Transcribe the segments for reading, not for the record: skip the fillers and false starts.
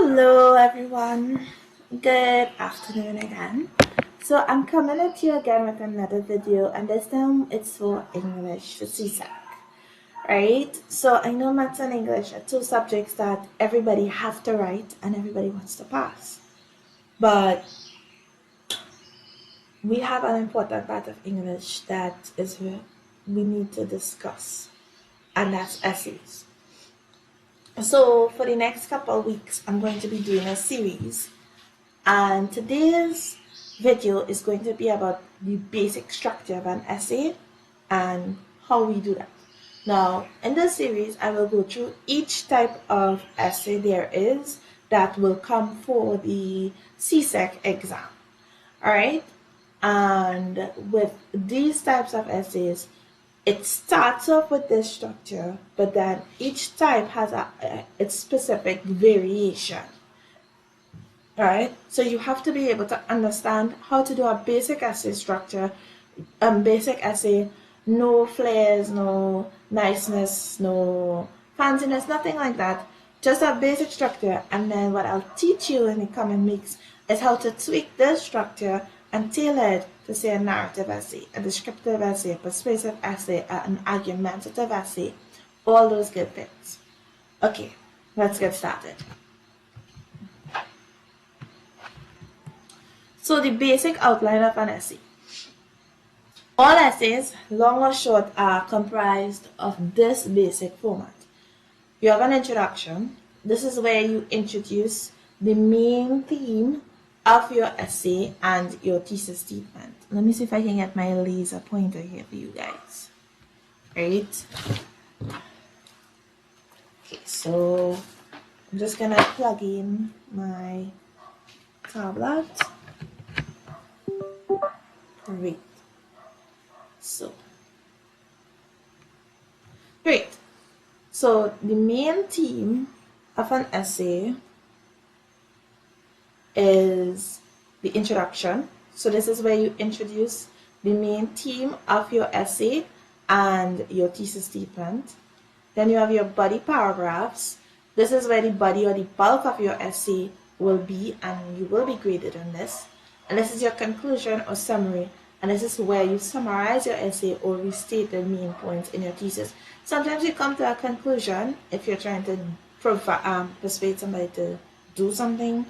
Hello everyone, good afternoon again. So I'm coming at you again with another video, and this time it's for English for CSEC, right? So I know maths and English are two subjects that everybody have to write and everybody wants to pass, but we have an important part of English that is we need to discuss, and that's essays. So for the next couple of weeks, I'm going to be doing a series, and today's video is going to be about the basic structure of an essay and how we do that. Now, in this series, I will go through each type of essay there is that will come for the CSEC exam. All right, and with these types of essays, it starts off with this structure, but then each type has its specific variation. All right, so you have to be able to understand how to do a basic essay structure, basic essay, no flares, no niceness, no fanciness, nothing like that. Just a basic structure, and then what I'll teach you in the coming weeks is how to tweak this structure and tailor it to say a narrative essay, a descriptive essay, a persuasive essay, an argumentative essay, all those good things. Okay, let's get started. So the basic outline of an essay. All essays, long or short, are comprised of this basic format. You have an introduction. This is where you introduce the main theme of your essay and your thesis statement. Let me see if I can get my laser pointer here for you guys. Right? Okay, so I'm just gonna plug in my tablet. Great. So, great. So the main theme of an essay is the introduction. So this is where you introduce the main theme of your essay and your thesis statement. Then you have your body paragraphs. This is where the body or the bulk of your essay will be, and you will be graded on this. And this is your conclusion or summary, and this is where you summarize your essay or restate the main points in your thesis. Sometimes you come to a conclusion if you're trying to persuade somebody to do something,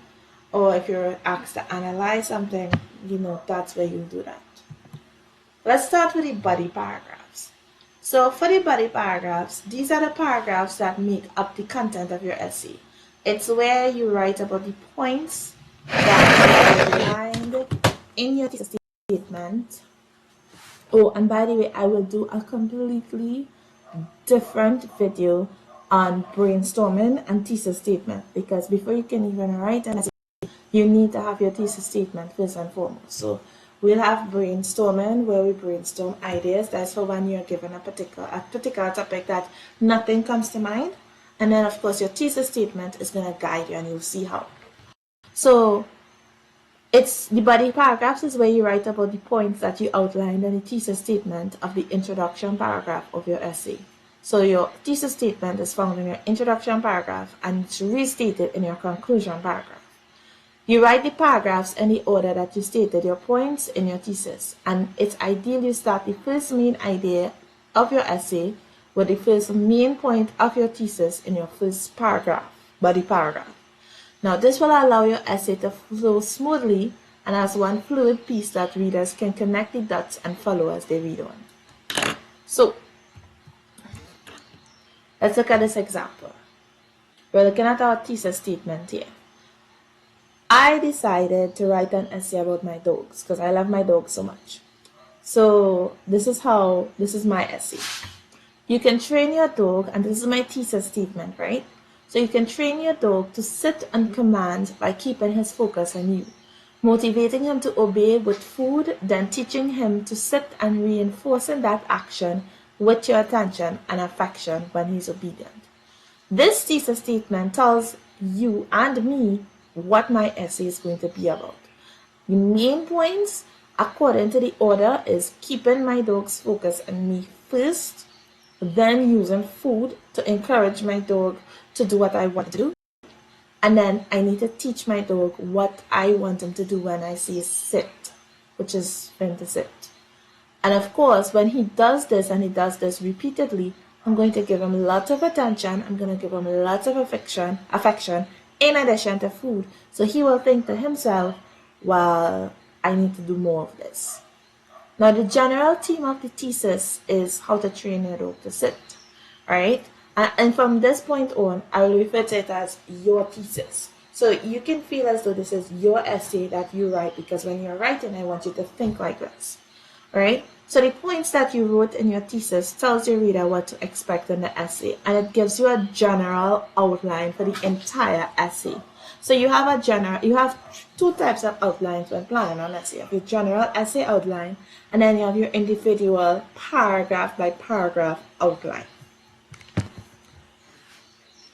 or if you're asked to analyze something, that's where you do that. Let's start with the body paragraphs. So for the body paragraphs, these are the paragraphs that make up the content of your essay. It's where you write about the points that are outlined in your thesis statement. Oh, and by the way, I will do a completely different video on brainstorming and thesis statement, because before you can even write an essay, you need to have your thesis statement first and foremost. So we'll have brainstorming, where we brainstorm ideas. That's for when you're given a particular topic that nothing comes to mind. And then of course your thesis statement is going to guide you, and you'll see how. So it's the body paragraphs is where you write about the points that you outlined in the thesis statement of the introduction paragraph of your essay. So your thesis statement is found in your introduction paragraph, and it's restated in your conclusion paragraph. You write the paragraphs in the order that you stated your points in your thesis, and it's ideal you start the first main idea of your essay with the first main point of your thesis in your first paragraph, body paragraph. Now this will allow your essay to flow smoothly and as one fluid piece that readers can connect the dots and follow as they read on. So let's look at this example. We're looking at our thesis statement here. I decided to write an essay about my dogs because I love my dogs so much. So this is my essay. You can train your dog, and this is my thesis statement, right? So you can train your dog to sit on command by keeping his focus on you, motivating him to obey with food, then teaching him to sit and reinforcing that action with your attention and affection when he's obedient. This thesis statement tells you and me what my essay is going to be about. The main points, according to the order, is keeping my dog's focus on me first, then using food to encourage my dog to do what I want to do, And then I need to teach my dog what I want him to do when I say sit, which is for him to sit. And of course, when he does this and he does this repeatedly, I'm going to give him lots of attention. I'm going to give him lots of affection in addition to food. So he will think to himself, well, I need to do more of this. Now, the general theme of the thesis is how to train your dog to sit, right? And from this point on, I will refer to it as your thesis. So you can feel as though this is your essay that you write, because when you're writing, I want you to think like this, right? So the points that you wrote in your thesis tells your reader what to expect in the essay, and it gives you a general outline for the entire essay. So you have two types of outlines when planning an essay. You have your general essay outline, and then you have your individual paragraph by paragraph outline.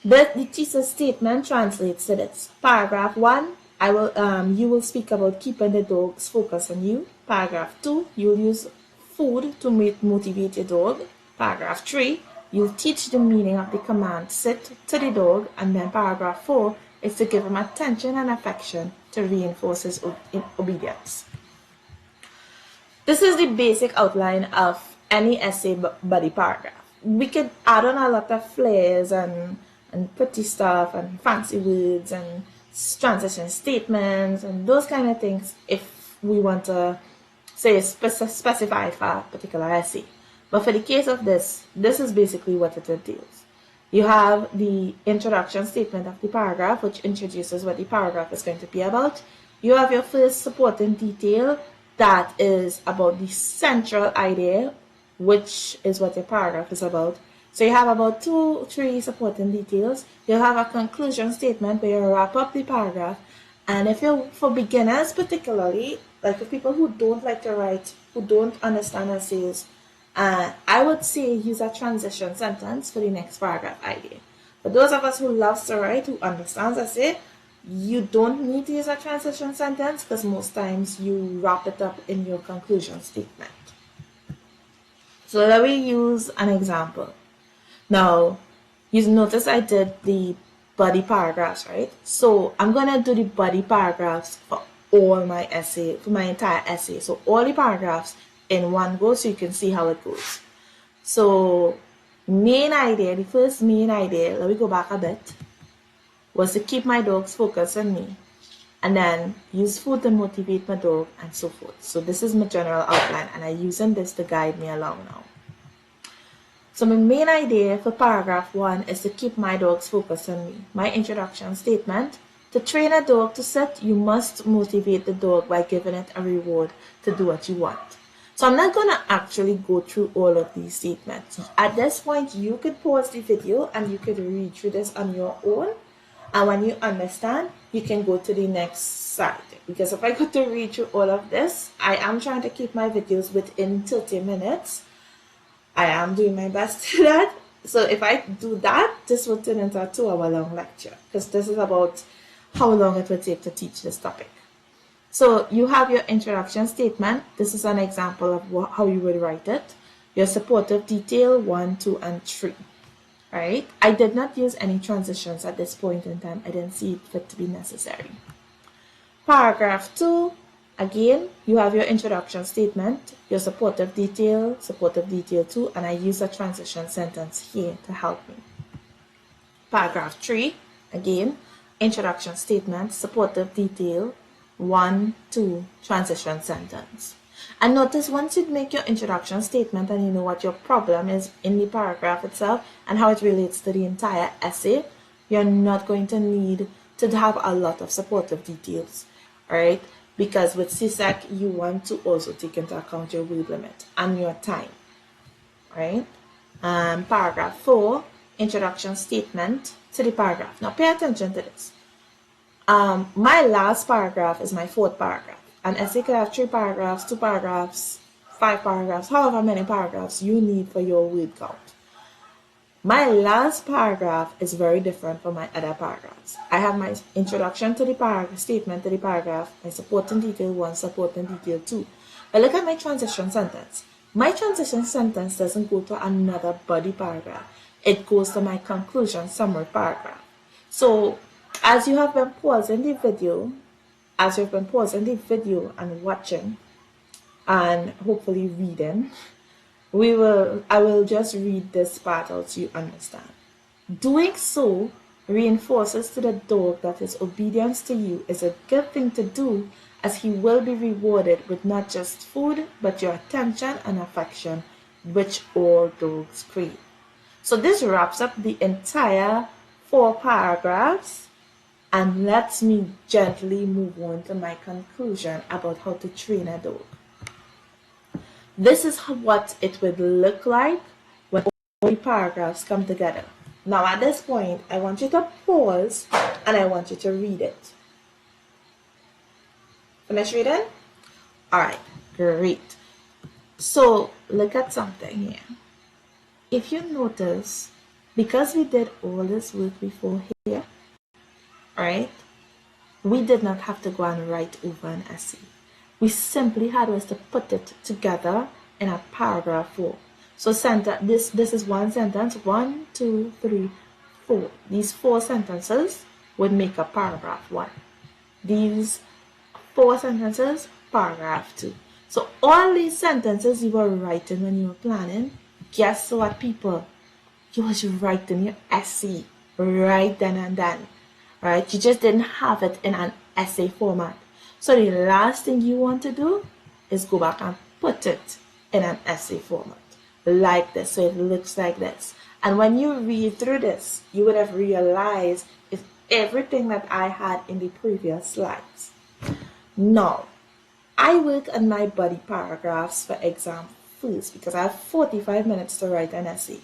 The thesis statement translates to this. Paragraph 1, you will speak about keeping the dog's focus on you. Paragraph 2, you'll use food to motivate your dog. Paragraph 3, you'll teach the meaning of the command sit to the dog. And then paragraph 4 is to give him attention and affection to reinforce his obedience. This is the basic outline of any essay body paragraph. We could add on a lot of flares and pretty stuff and fancy words and transition statements and those kind of things if we want to say specify for a particular essay. But for the case of this is basically what it entails. You have the introduction statement of the paragraph, which introduces what the paragraph is going to be about. You have your first supporting detail that is about the central idea, which is what your paragraph is about. So you have about 2-3 supporting details. You'll have a conclusion statement where you wrap up the paragraph. And if you're, for beginners particularly, like for people who don't like to write, who don't understand essays, I would say use a transition sentence for the next paragraph idea. For those of us who love to write, who understands essay, you don't need to use a transition sentence because most times you wrap it up in your conclusion statement. So let me use an example. Now, you notice I did the body paragraphs, right? So I'm going to do the body paragraphs for all my essay, for my entire essay. So all the paragraphs in one go so you can see how it goes. So the first main idea, let me go back a bit, was to keep my dog's focus on me. And then use food to motivate my dog and so forth. So this is my general outline and I'm using this to guide me along now. So my main idea for paragraph 1 is to keep my dog's focus on me. My introduction statement: to train a dog to sit, you must motivate the dog by giving it a reward to do what you want. So I'm not going to actually go through all of these statements. At this point, you could pause the video and you could read through this on your own. And when you understand, you can go to the next slide. Because if I go to read through all of this, I am trying to keep my videos within 30 minutes. I am doing my best to that. So if I do that, this will turn into a 2-hour-long lecture, because this is about how long it will take to teach this topic. So you have your introduction statement. This is an example of how you would write it. Your supportive detail 1, 2, and 3. Right? I did not use any transitions at this point in time. I didn't see it fit to be necessary. Paragraph 2. Again, you have your introduction statement, your supportive detail 2, and I use a transition sentence here to help me. Paragraph 3, again, introduction statement, supportive detail 1, 2, transition sentence. And notice once you make your introduction statement and you know what your problem is in the paragraph itself and how it relates to the entire essay, you're not going to need to have a lot of supportive details, right? Because with CSEC, you want to also take into account your word limit and your time, right? Paragraph 4, introduction statement to the paragraph. Now pay attention to this. My last paragraph is my 4th paragraph. An essay could have 3 paragraphs, 2 paragraphs, 5 paragraphs, however many paragraphs you need for your word count. My last paragraph is very different from my other paragraphs. I have my introduction to the paragraph, statement to the paragraph, my supporting detail 1, supporting detail 2. But look at my transition sentence. My transition sentence doesn't go to another body paragraph. It goes to my conclusion summary paragraph. So As you have been pausing the video, and watching and hopefully reading, I will just read this part out so you understand. Doing so reinforces to the dog that his obedience to you is a good thing to do, as he will be rewarded with not just food, but your attention and affection, which all dogs crave. So this wraps up the entire 4 paragraphs, and lets me gently move on to my conclusion about how to train a dog. This is what it would look like when all the paragraphs come together. Now at this point, I want you to pause and I want you to read it. Finish reading? Alright, great. So look at something here. If you notice, because we did all this work before here, right, we did not have to go and write over an essay. We simply had was to put it together in a paragraph form. So this is one sentence, 1, 2, 3, 4. These 4 sentences would make a paragraph 1. These 4 sentences, paragraph 2. So all these sentences you were writing when you were planning, guess what, people? You was writing your essay right then and then. Right? You just didn't have it in an essay format. So the last thing you want to do is go back and put it in an essay format like this, so it looks like this. And when you read through this, you would have realized it's everything that I had in the previous slides. Now, I work on my body paragraphs for exam first because I have 45 minutes to write an essay.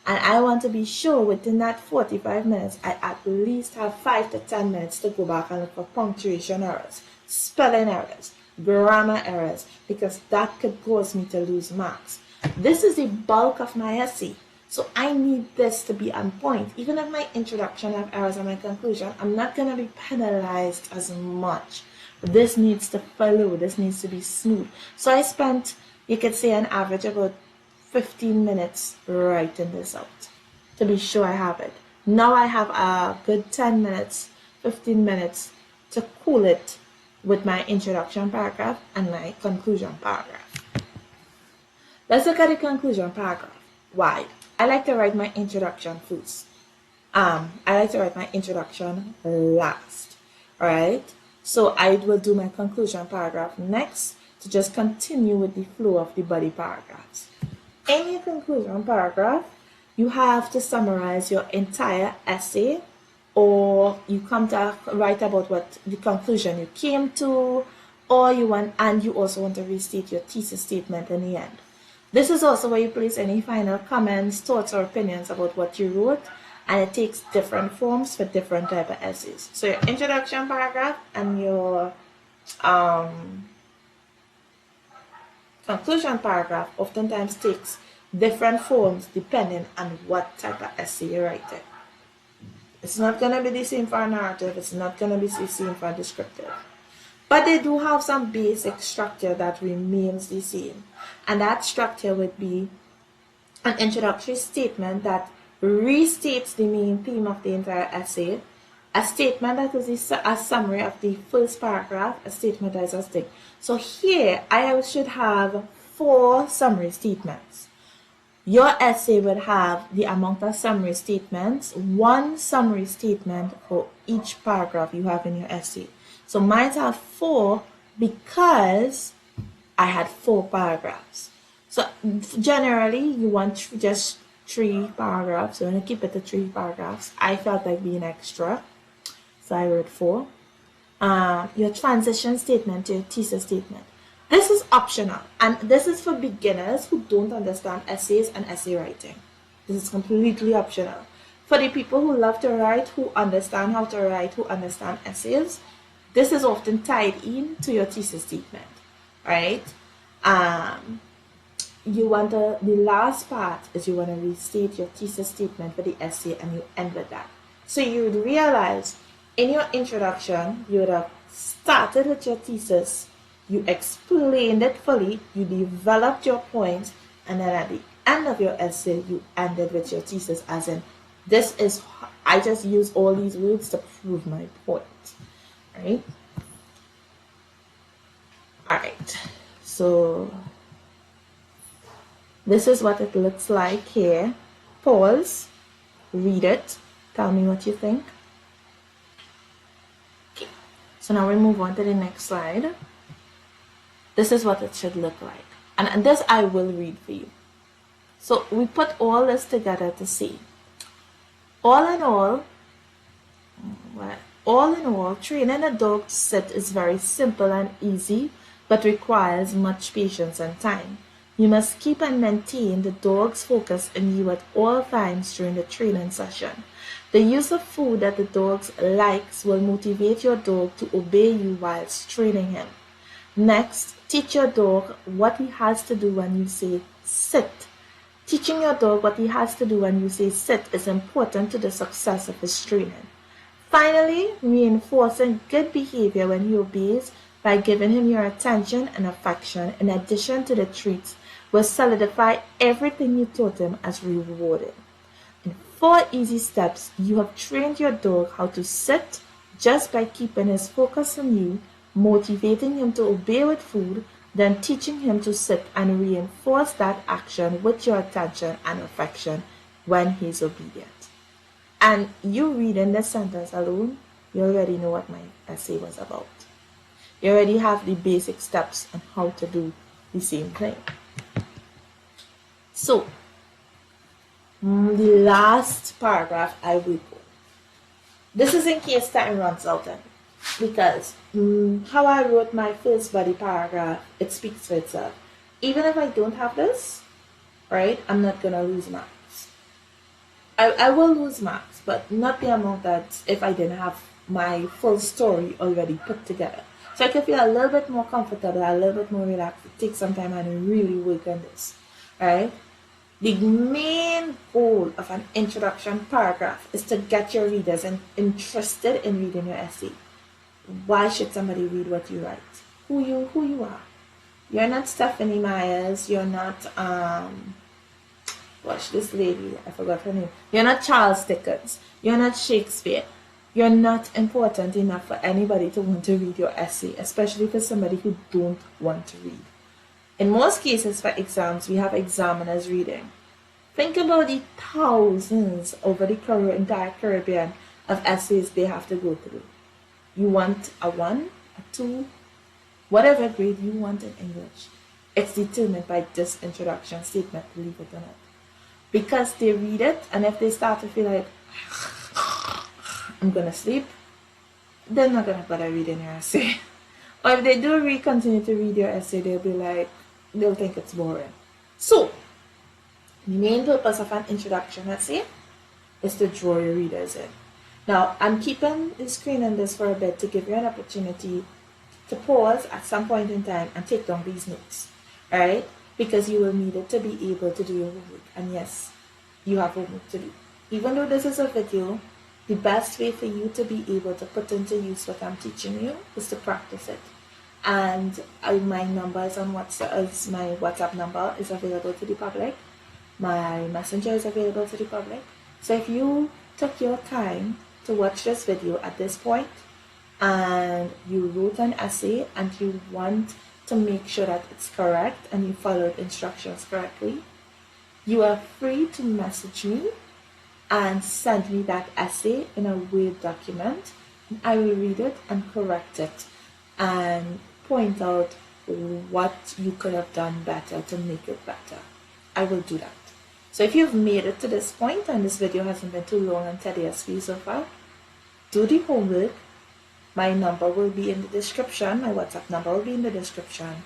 And I want to be sure within that 45 minutes, I at least have 5 to 10 minutes to go back and look for punctuation errors, spelling errors, grammar errors, because that could cause me to lose marks. This is the bulk of my essay. So I need this to be on point. Even if my introduction have errors and my conclusion, I'm not going to be penalized as much. This needs to follow. This needs to be smooth. So I spent, you could say, an average about 15 minutes writing this out to be sure I have it. Now I have a good 10 minutes, 15 minutes to cool it with my introduction paragraph and my conclusion paragraph. Let's look at the conclusion paragraph. Why? I like to write my introduction first. I like to write my introduction last. Alright? So I will do my conclusion paragraph next to just continue with the flow of the body paragraphs. In your conclusion paragraph, you have to summarize your entire essay, or you come to write about what the conclusion you came to, or you also want to restate your thesis statement in the end. This is also where you place any final comments, thoughts, or opinions about what you wrote, and it takes different forms for different type of essays. So your introduction paragraph and your conclusion paragraph oftentimes takes different forms depending on what type of essay you're writing. It's not going to be the same for a narrative. It's not going to be the same for a descriptive. But they do have some basic structure that remains the same. And that structure would be an introductory statement that restates the main theme of the entire essay, a statement that is a summary of the first paragraph, a statement that is a thing. So here, I should have 4 summary statements. Your essay would have the amount of summary statements, 1 summary statement for each paragraph you have in your essay. So mine have 4 because I had 4 paragraphs. So generally, you want just 3 paragraphs. So I'm going to keep it to 3 paragraphs. I felt like being extra, so I wrote 4. Your transition statement to your thesis statement. This is optional, and this is for beginners who don't understand essays and essay writing. This is completely optional. For the people who love to write, who understand how to write, who understand essays, this is often tied in to your thesis statement, right? The last part is you want to restate your thesis statement for the essay, and you end with that. So you would realize in your introduction, you would have started with your thesis, you explained it fully, you developed your points, and then at the end of your essay, you ended with your thesis, as in, this is I just use all these words to prove my point, right? All right, so this is what it looks like here. Pause, read it, tell me what you think. Okay, so now we move on to the next slide. This is what it should look like, and this I will read for you. So we put all this together to see. All in all, training a dog to sit is very simple and easy, but requires much patience and time. You must keep and maintain the dog's focus on you at all times during the training session. The use of food that the dog likes will motivate your dog to obey you whilst training him. Next, teach your dog what he has to do when you say sit. Teaching your dog what he has to do when you say sit is important to the success of his training. Finally, reinforcing good behavior when he obeys by giving him your attention and affection in addition to the treats will solidify everything you taught him as rewarding. In 4 easy steps, you have trained your dog how to sit just by keeping his focus on you, motivating him to obey with food, then teaching him to sit and reinforce that action with your attention and affection when he's obedient. And you reading this sentence alone, you already know what my essay was about. You already have the basic steps on how to do the same thing. So, the last paragraph I will go. This is in case time runs out on me. Because how I wrote my first body paragraph, it speaks for itself. Even if I don't have this, right, I'm not going to lose marks. I will lose marks, but not the amount that if I didn't have my full story already put together. So I can feel a little bit more comfortable, a little bit more relaxed, take some time and really work on this, right? The main goal of an introduction paragraph is to get your readers interested in reading your essay. Why should somebody read what you write? Who you are. You're not Stephanie Myers. You're not this lady, I forgot her name. You're not Charles Dickens. You're not Shakespeare. You're not important enough for anybody to want to read your essay, especially for somebody who don't want to read. In most cases for exams, we have examiners reading. Think about the thousands over the entire Caribbean of essays they have to go through. You want a 1, a 2, whatever grade you want in English. It's determined by this introduction statement, believe it or not. Because they read it, and if they start to feel like, I'm going to sleep, they're not going to bother reading your essay. Or if they do continue to read your essay, they'll think it's boring. So, the main purpose of an introduction essay is to draw your readers in. Now, I'm keeping the screen on this for a bit to give you an opportunity to pause at some point in time and take down these notes, alright? Because you will need it to be able to do your homework. And yes, you have homework to do. Even though this is a video, the best way for you to be able to put into use what I'm teaching you is to practice it. And my number is on WhatsApp, my WhatsApp number is available to the public. My messenger is available to the public. So if you took your time to watch this video at this point and you wrote an essay and you want to make sure that it's correct and you followed instructions correctly, you are free to message me and send me that essay in a Word document. And I will read it and correct it and point out what you could have done better to make it better. I will do that. So if you've made it to this point and this video hasn't been too long and tedious for you so far, do the homework. My number will be in the description. My WhatsApp number will be in the description.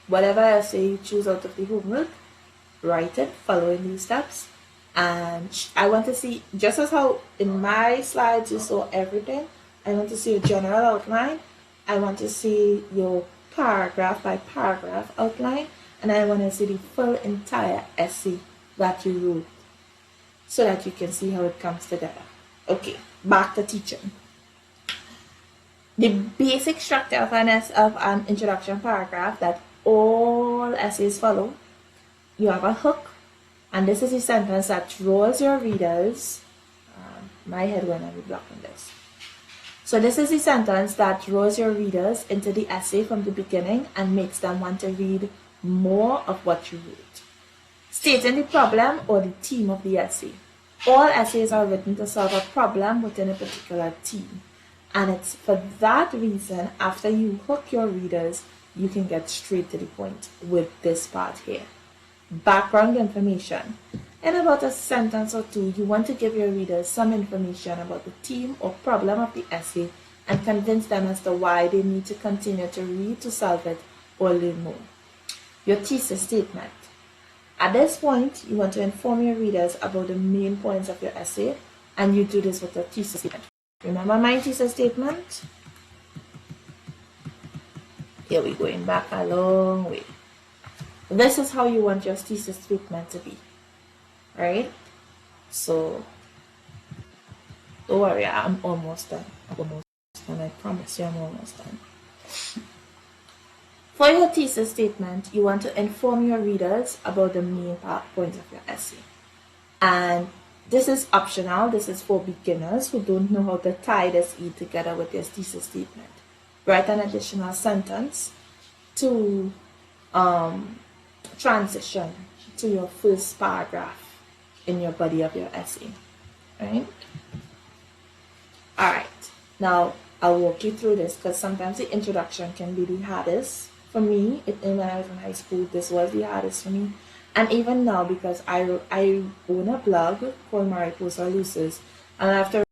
Whatever essay you choose out of the homework, write it following these steps. And I want to see, just as how in my slides you saw everything, I want to see a general outline. I want to see your paragraph by paragraph outline. And I want to see the full entire essay that you wrote so that you can see how it comes together. Okay, back to teaching. The basic structure of an introduction paragraph that all essays follow. You have a hook, and this is a sentence that draws your readers My head when I be blocking this. So this is the sentence that draws your readers into the essay from the beginning and makes them want to read more of what you wrote. Stating the problem or the theme of the essay. All essays are written to solve a problem within a particular theme. And it's for that reason, after you hook your readers, you can get straight to the point with this part here. Background information. In about a sentence or two, you want to give your readers some information about the theme or problem of the essay and convince them as to why they need to continue to read to solve it or learn more. Your thesis statement. At this point, you want to inform your readers about the main points of your essay, and you do this with your thesis statement. Remember my thesis statement? Here we're going back a long way. This is how you want your thesis statement to be, right? So don't worry, I'm almost done. I promise you I'm almost done. For your thesis statement, you want to inform your readers about the main points of your essay. And this is optional. This is for beginners who don't know how to tie this E together with their thesis statement. Write an additional sentence to transition to your first paragraph in your body of your essay, right? All right, now I'll walk you through this because sometimes the introduction can be the hardest. For me, when I was in high school, this was the hardest for me. And even now, because I own a blog called Mariposa Luces, and I have to